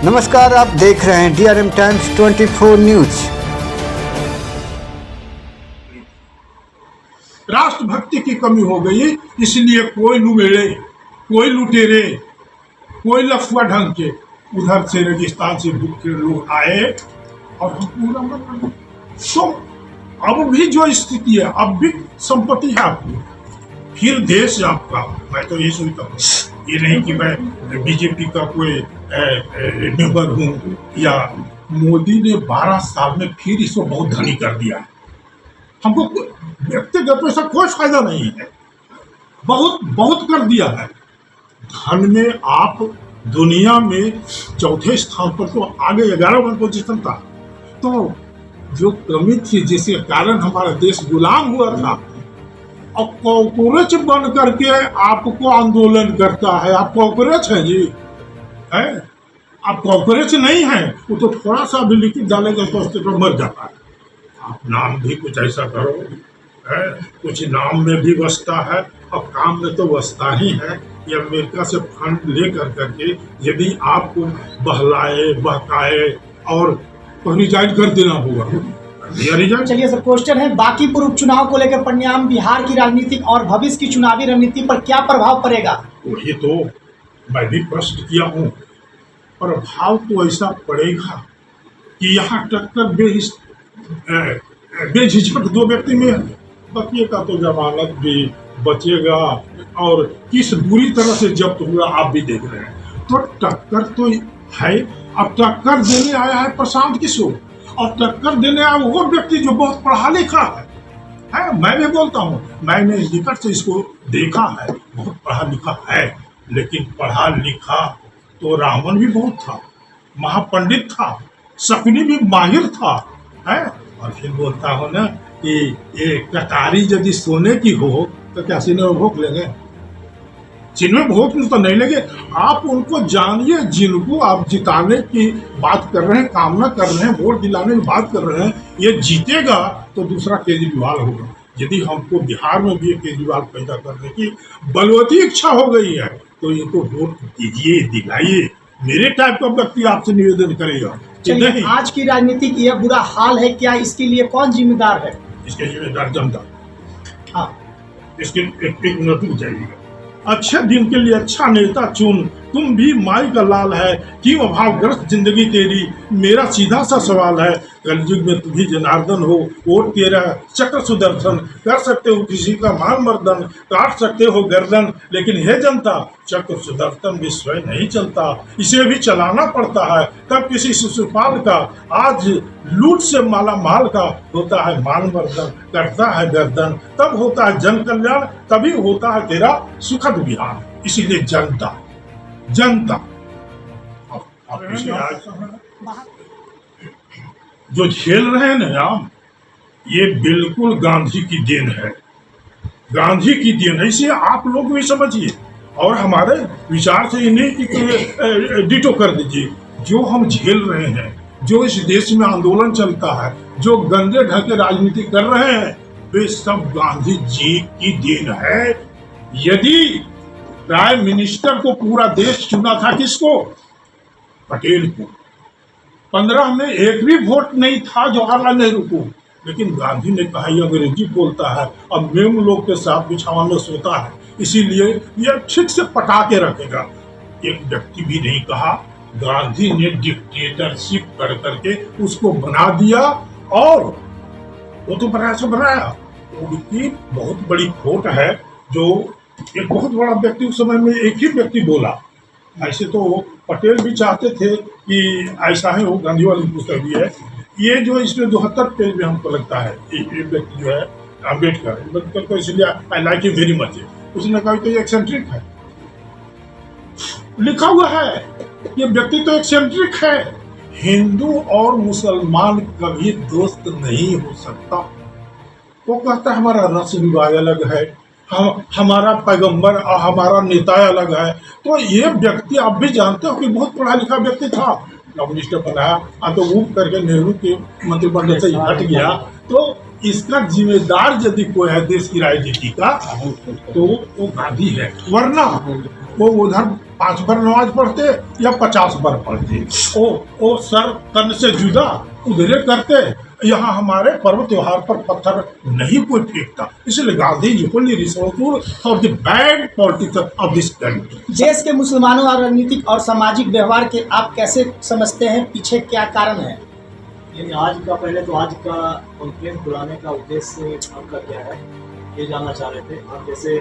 नमस्कार, आप देख रहे हैं DRM टाइम्स 24 न्यूज। राष्ट्रभक्ति की कमी हो गई, इसलिए कोई लुटेरे, कोई लफुआ ढंग के उधर से रेगिस्तान से भूखे लोग आए और हम पूरा मतलब तो अब भी जो स्थिति है, अब भी संपत्ति है आपकी, फिर देश आपका। मैं तो ये सोचता हूँ, ये नहीं कि मैं बीजेपी का कोई मेंबर हूँ या मोदी ने 12 साल में फिर इसको बहुत धनी कर दिया। हमको व्यक्तिगत पैसा कोई फायदा नहीं है, बहुत कर दिया है। धन में आप दुनिया में चौथे स्थान पर, तो आगे 11वां पोजीशन था। तो जो कमी थी जिसके कारण हमारा देश गुलाम हुआ था, और कॉकरोच बन करके आपको आंदोलन करता है। आप कॉकरोच हैं जी, है? आप कॉकरोच नहीं हैं। वो तो थोड़ा सा भी लिखित डालेगा तो उसके पर मर जाता है। आप नाम भी कुछ ऐसा करो, है? कुछ नाम में भी बसता है और काम में तो बसता ही है। ये अमेरिका से फंड ले करके यदि आपको बहलाए बहकाए और रिजाइन कर देना होगा। चलिए सर, क्वेश्चन है, बांकीपुर उपचुनाव को लेकर परिणाम बिहार की राजनीतिक और भविष्य की चुनावी रणनीति पर क्या प्रभाव पड़ेगा? वही तो मैं भी प्रश्न किया हूँ। प्रभाव तो ऐसा पड़ेगा कि यहाँ टक्कर बेझिझक दो व्यक्ति में बचेगा तो जमानत भी बचेगा, और किस बुरी तरह से जब्त हुआ आप भी देख रहे हैं। तो टक्कर तो है। अब टक्कर देने आया है प्रशांत किशोर, और टक्कर देने आया वो व्यक्ति जो बहुत पढ़ा लिखा है। मैं भी बोलता हूँ, मैंने निकट से इसको देखा है, बहुत पढ़ा लिखा है। लेकिन पढ़ा लिखा तो रावण भी बहुत था, महापंडित था, शकुनी भी माहिर था, है? और फिर बोलता हूँ ना कि ये कटारी यदि सोने की हो तो क्या सीने में भोंक लेंगे? सीने में भोंक तो नहीं लेंगे। आप उनको जानिए जिनको आप जिताने की बात कर रहे हैं, कामना कर रहे हैं, वोट दिलाने की बात कर रहे हैं। ये जीतेगा तो दूसरा केजरीवाल होगा। यदि हमको बिहार में भी एक केजरीवाल पैदा करने की बलवती इच्छा हो गई है तो इनको वोट दीजिए, दिलाइए। मेरे टाइप का व्यक्ति आपसे निवेदन करेगा। चलिए, आज की राजनीति की यह बुरा हाल है, क्या इसके लिए कौन जिम्मेदार है? इसके जिम्मेदार जनता। हाँ, इसके एक मिनट रुक जाइएगा। अच्छे दिन के लिए अच्छा नेता चुन, तुम भी माई का लाल है, क्यों अभावग्रस्त जिंदगी तेरी। मेरा सीधा सा सवाल है, कलयुग में तुम ही जनार्दन हो, वोट तेरा चक्र सुदर्शन। कर सकते हो किसी का मान मर्दन, काट सकते हो गर्दन, लेकिन हे जनता चक्र सुदर्शन भी स्वयं नहीं चलता, इसे भी चलाना पड़ता है। तब किसी शिशुपाल का आज लूट से माला माल का होता है मान मर्दन, करता है गर्दन। तब होता है जन कल्याण, तभी होता है तेरा सुखद बिहार। इसीलिए जनता जो झेल रहे हैं ना आप, ये बिल्कुल गांधी की देन है, गांधी की देन है। इसे आप लोग भी समझिए और हमारे विचार से इन्हें डिटो कर दीजिए। जो हम झेल रहे हैं, जो इस देश में आंदोलन चलता है, जो गंदे ढंग के राजनीति कर रहे हैं, वे सब गांधी जी की देन है। यदि प्राइम मिनिस्टर को पूरा देश चुना था, किसको? पटेल को। 15 में एक भी वोट नहीं था जवाहरलाल नेहरू को, लेकिन गांधी ने कहा ये अंग्रेजी बोलता है, अब मेम लोग के साथ बिछावन में सोता है, इसीलिए ये ठीक से पटा के रखेगा। एक व्यक्ति भी नहीं कहा। गांधी ने डिक्टेटरशिप कर करके उसको बना दिया, और वो तो बनाया। उनकी बहुत बड़ी खोट है। जो एक बहुत बड़ा व्यक्ति उस समय में एक ही व्यक्ति बोला, ऐसे तो पटेल भी चाहते थे कि ऐसा है, वो गांधी वाली पुस्तक भी है। ये जो इसमें 72 पेज में हमको लगता है, एक व्यक्ति जो है अम्बेडकर को, इसलिए I like you very much. उसने कहा तो ये एक्सेंट्रिक है, लिखा हुआ है, ये व्यक्ति तो एक्सेंट्रिक है। हिंदू और मुसलमान कभी दोस्त नहीं हो सकता। वो कहता है हमारा रस्म रिवाज अलग है, हमारा पैगंबर और हमारा नेता अलग है। तो ये व्यक्ति आप भी जानते हो कि बहुत पढ़ा लिखा व्यक्ति था, कम्युनिस्ट बनाया, तो वो करके नेहरू के मंत्रिमंडल से हट गया। तो इसका जिम्मेदार यदि कोई है देश की राजनीति का, तो वो गांधी है। वरना वो उधर 5 बार नमाज पढ़ते या 50 बार पढ़ते, वो सर तन से जुदा उधरे करते। यहाँ हमारे पर्व त्योहार पर पत्थर नहीं कोई फेंकता। इसलिए गांधी जी को responsible for the bad politics of this country. देश के मुसलमानों और राजनीतिक और सामाजिक व्यवहार के आप कैसे समझते हैं, पीछे क्या कारण है? यानी आज का कॉन्फ्रेंस बुलाने का उद्देश्य आपका क्या है, ये जानना चाह रहे थे आप। जैसे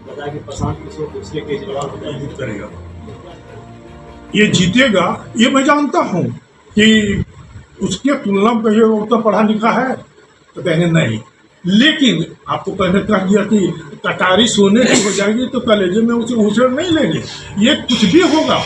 बताया कि प्रशांत किशोर दूसरे केजरीवाल करेगा, ये जीतेगा, ये मैं जानता हूँ कि उसके तुलना में कहिए वो तो पढ़ा लिखा है तो कहेंगे नहीं, लेकिन आपको पहले कह दिया कि कटारी सोने की हो जाएगी तो कलेजे में उसे उछल नहीं लेंगे। ये कुछ भी होगा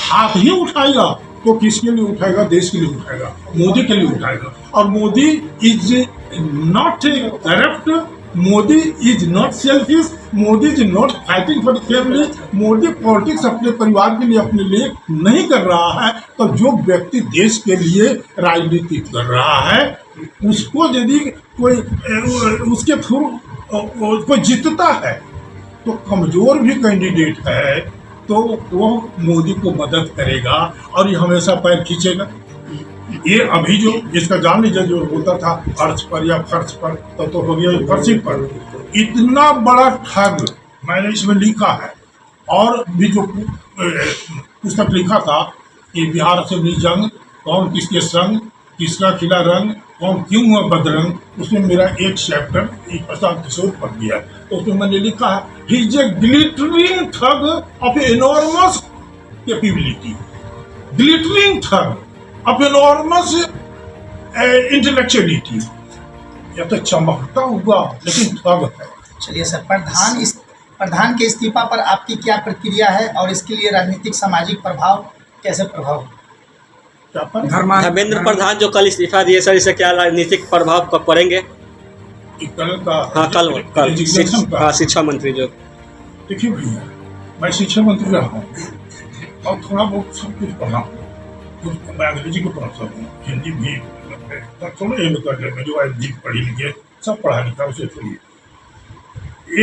हाथ ही उठाएगा तो किसके लिए उठाएगा? देश के लिए उठाएगा, मोदी के लिए उठाएगा। और Modi is not corrupt, Modi is not selfish, Modi is not fighting for family. Modi politics अपने परिवार के लिए, अपने लिए नहीं कर रहा है। तो जो व्यक्ति देश के लिए राजनीति कर रहा है उसको यदि कोई उसके थ्रू कोई जीतता है तो कमजोर भी कैंडिडेट है तो वो मोदी को मदद करेगा और ये हमेशा पैर खींचेगा। ये अभी जो जिसका जान लीजिए जो होता था अर्श पर या फर्श पर तो हो गया फर्शी पर। इतना बड़ा ठग मैंने इसमें लिखा है और भी जो पुस्तक लिखा था कि बिहार असेंबली जंग, कौन किसके संग, किसका खिला रंग, कौन क्यों हुआ बदरंग, उसमें मेरा एक चैप्टर प्रशांत किशोर पढ़ दिया। तो उसमें मैंने लिखा है ही इज ए ग्लिटरिंग ठग ऑफ एनॉर्मस कैपेबिलिटी, ग्लिटरिंग ठग ऑफ एनॉर्मस इंटेलेक्चुअलिटी। यह तो चमकता हुआ लेकिन ठग है। चलिए सर, प्रधान के इस्तीफा पर आपकी क्या प्रतिक्रिया है और इसके लिए राजनीतिक सामाजिक प्रभाव कैसे प्रभाव? धर्मेंद्र प्रधान जो कल इस्तीफा दिए सर, इससे क्या राजनीतिक प्रभाव कब पड़ेंगे? कल का हाँ कल शिक्षा मंत्री जो। देखिए भैया, मैं शिक्षा मंत्री रहा हूँ और थोड़ा बहुत सब कुछ पढ़ा हूँ, मैं अंग्रेजी को पढ़ सकता हूँ, हिंदी भी थोड़ा ये कर ले, जो हिंदी पढ़ी लिखे सब पढ़ा लिखा उसे छोड़िए।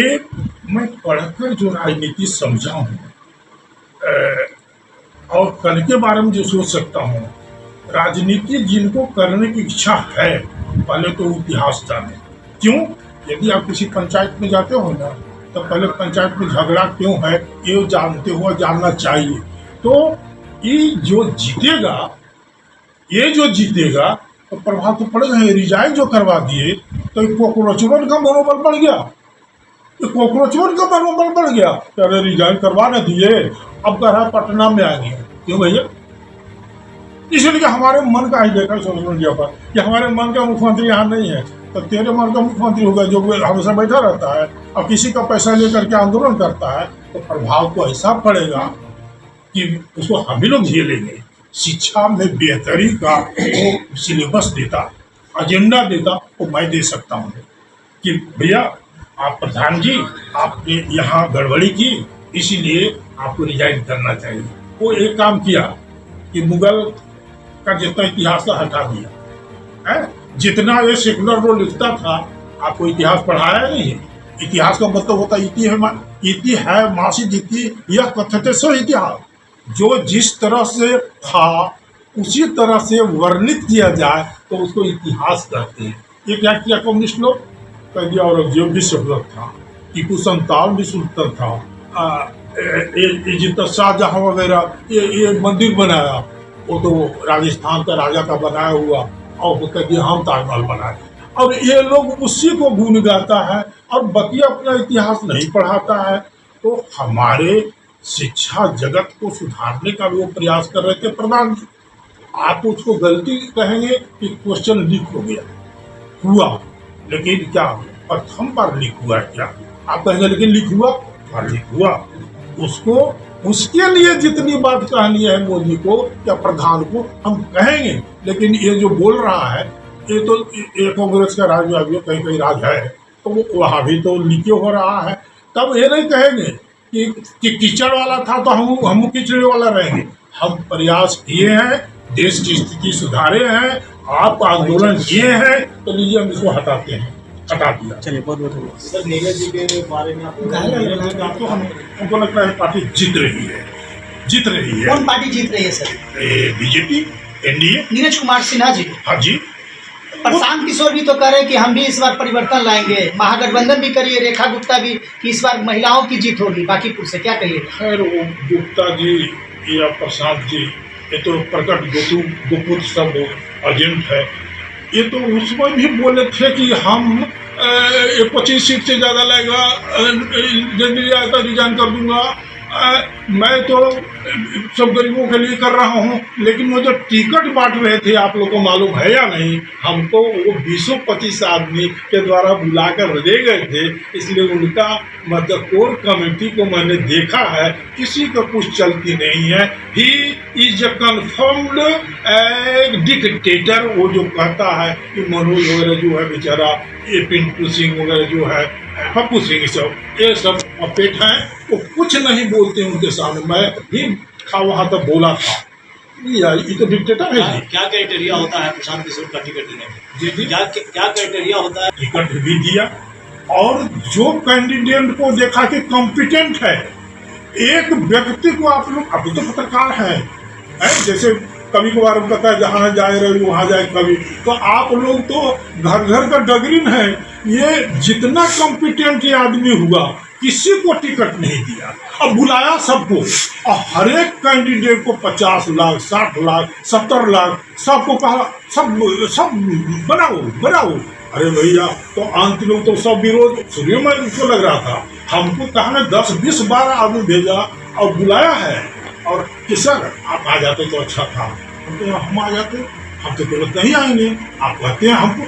एक मैं पढ़कर जो राजनीति समझा हूँ और कल के बारे में जो सोच सकता हूँ, राजनीति जिनको करने की इच्छा है पहले तो इतिहास जाने। क्यों? यदि आप किसी पंचायत में जाते हो ना तो पहले पंचायत में झगड़ा क्यों है ये जानते हो, जानना चाहिए। तो ये जो जीतेगा तो प्रभाव तो पड़ेगा। रिजाइन जो करवा दिए तो कॉकरोचवन का मनोबल बढ़ गया, कॉकरोचवन का मनोबल बढ़ गया। अरे रिजाइन करवा न दिए, अब कह रहा पटना में आएंगे। क्यों भैया? इसलिए हमारे मन का ही देखा सोशल मीडिया पर कि हमारे मन का मुख्यमंत्री यहाँ नहीं है तो तेरे मन का मुख्यमंत्री होगा जो हमेशा बैठा रहता है और किसी का पैसा लेकर के आंदोलन करता है। तो प्रभाव तो ऐसा पड़ेगा कि उसको हम ही लोग झेलेंगे। शिक्षा में बेहतरी का वो सिलेबस देता, एजेंडा देता, वो मैं दे सकता हूँ कि भैया आप प्रधान जी आपने यहाँ गड़बड़ी की इसीलिए आपको रिजाइन करना चाहिए। वो एक काम किया कि मुगल का जितना इतिहास था हटा दिया है। जितना ये सेकुलर वो लिखता था आपको इतिहास पढ़ाया नहीं। इतिहास का मतलब होता इति है मासी इति यह कथ्यते सो इतिहास। जो जिस तरह से था उसी तरह से वर्णित किया जाए तो उसको इतिहास कहते हैं। ये क्या किया कम्युनिस्ट लोग? कह दिया औरंगजेब भी सुल्तान था, टीपू सुल्तान भी सुल्तान था, जितना शाहजहां वगैरह ये मंदिर बनाया वो तो राजस्थान का राजा का बनाया हुआ और वो कहते हम ताजमहल बनाए। और ये लोग उसी को गुण गाता है और बकिया अपना इतिहास नहीं पढ़ाता है। तो हमारे शिक्षा जगत को सुधारने का भी वो प्रयास कर रहे थे प्रधान जी। आप उसको गलती कहेंगे कि क्वेश्चन लीक हो गया, हुआ, लेकिन क्या प्रथम बार लीक हुआ है क्या? आप कहेंगे लेकिन लीक हुआ, लीक हुआ। उसको उसके लिए जितनी बात कहनी है मोदी को या प्रधान को हम कहेंगे, लेकिन ये जो बोल रहा है ये तो ये कांग्रेस का राज में कहीं कहीं राज है तो वो वहाँ भी तो लीके हो रहा है। तब ये नहीं कहेंगे कि कीचड़ वाला था तो हम कीचड़ वाला रहेंगे। हम प्रयास किए हैं, देश की स्थिति सुधारे हैं, आप आंदोलन किए हैं तो लीजिए हम इसको हटाते हैं। हटा दिया। चलिए बहुत बहुत धन्यवाद। सर नीरज जी के बारे में आप तो हमको लगता है पार्टी जीत रही है, जीत रही है। कौन पार्टी जीत रही है sir? BJP, NDA. Neeraj Kumar Sinha ji. हाँ जी। प्रशांत किशोर भी तो कह रहे हैं कि हम भी इस बार परिवर्तन लाएंगे, महागठबंधन भी करिए, रेखा गुप्ता भी कि इस बार महिलाओं की जीत होगी बाकीपुर से, क्या कहिए? खैर वो गुप्ता जी या प्रसाद जी ये तो प्रकट गुप्त सब एजेंट है। ये तो उसमें भी बोले थे कि हम 25 सीट से ज़्यादा लाएगा, जल्दी आएगा रिजाइन कर दूंगा। मैं तो सब गरीबों के लिए कर रहा हूँ, लेकिन वो जो टिकट बांट रहे थे आप लोगों को मालूम है या नहीं, हमको वो 20-25 आदमी के द्वारा बुलाकर दे गए थे। इसलिए उनका मतलब कोर कमेटी को मैंने देखा है, किसी का कुछ चलती नहीं है। He is a confirmed dictator. वो जो कहता है कि मनोज वगैरह जो है बेचारा, ये पिंटू सिंह वगैरह जो है, पप्पू सिंह, ये सब अपेट हैं, वो कुछ नहीं बोलते उनके सामने। मैं भी वहाँ तक बोला था, ये तो डिक्टेटर है जी। क्या क्राइटेरिया होता है प्रशांत किशोर का टिकट देने में? जी जी, क्या क्राइटेरिया होता है? टिकट भी दिया और जो कैंडिडेट को देखा कि कॉम्पिटेंट है, एक व्यक्ति को आप लोग, अभी तो पत्रकार हैं, जैसे कभी कभार कहता है जहाँ जाए रहे वहाँ जाए कभी, तो आप लोग तो घर घर का डगरीन है। ये जितना कॉम्पिटेंट ये आदमी हुआ, किसी को टिकट नहीं दिया, अब बुलाया सबको, और हर एक कैंडिडेट को 50 लाख, 60 लाख, 70 लाख सबको कहा, सब बनाओ। अरे भैया, तो अंत में तो सब विरोध शुरू में उनको लग रहा था। हमको कहा ना 10-20 आदमी भेजा और बुलाया है, और कि सर आप आ जाते तो अच्छा था। हम आ जाते, हम तो तुरंत नहीं आएंगे। आप कहते हैं हमको,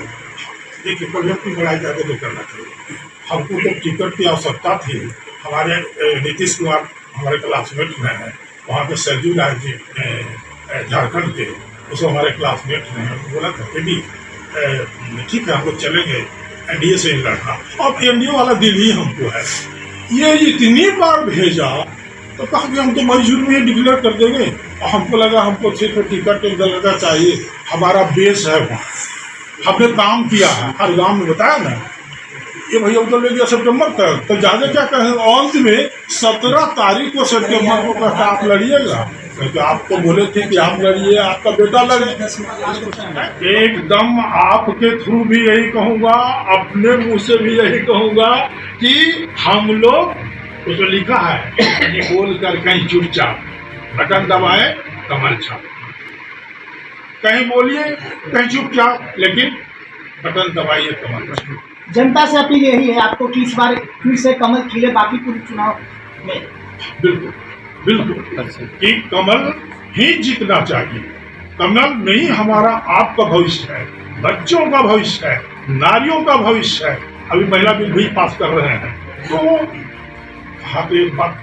देखिए प्रोजेक्ट की लड़ाई जाके तो करना चाहिए। हमको तो टिकट की आवश्यकता थी। हमारे नीतीश कुमार हमारे क्लासमेट में है, वहाँ पे सरजू राय जी झारखंड के, उसको हमारे क्लासमेट में है। बोला था कि ठीक है हम लोग चलेंगे, एनडीए से ही लड़ना। अब एनडीए वाला दिल ही हमको है। ये इतनी बार भेजा तो कहा कि हम तो मई जून में ही डिक्लेयर कर देंगे, और हमको लगा हमको सिर्फ टिकट एक दल का चाहिए। हमारा बेस है वहाँ, हमने काम किया है, हर गांव में बताया ना। ये भैया उधर ले गया सितंबर तक, तो ज़्यादा क्या कहें, अंत में 17 तारीख को सितंबर को कहता आप लड़िएगा, क्योंकि आप तो बोले थे कि आप लड़िए, आपका बेटा लड़े। एकदम आपके थ्रू भी यही कहूँगा, अपने मुँह से भी यही कहूँगा कि हम लोग, उसमें लिखा है कहीं बोल कर कहीं चुपचाप, बटन दबाए कमल छाप, कहीं बोलिए कहीं चुपचाप, लेकिन बटन दबाइए कमल छाप। जनता से अपील यही है आपको कि इस बार फिर से कमल खिले बाकीपुर चुनाव में। बिल्कुल कि कमल ही जीतना चाहिए। कमल में ही हमारा आपका भविष्य है, बच्चों का भविष्य है, नारियों का भविष्य है। अभी महिला बिल भी पास कर रहे हैं। तो यहाँ पे एक बात,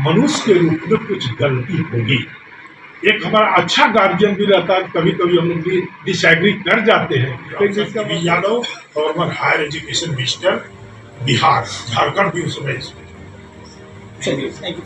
मनुष्य के रूप में कुछ गलती होगी। एक हमारा अच्छा गार्जियन भी रहता है, कभी कभी हम लोग डिसएग्री कर जाते हैं। Yadav former higher education minister Bihar, Jharkhand भी उसमें। चलिए, थैंक यू।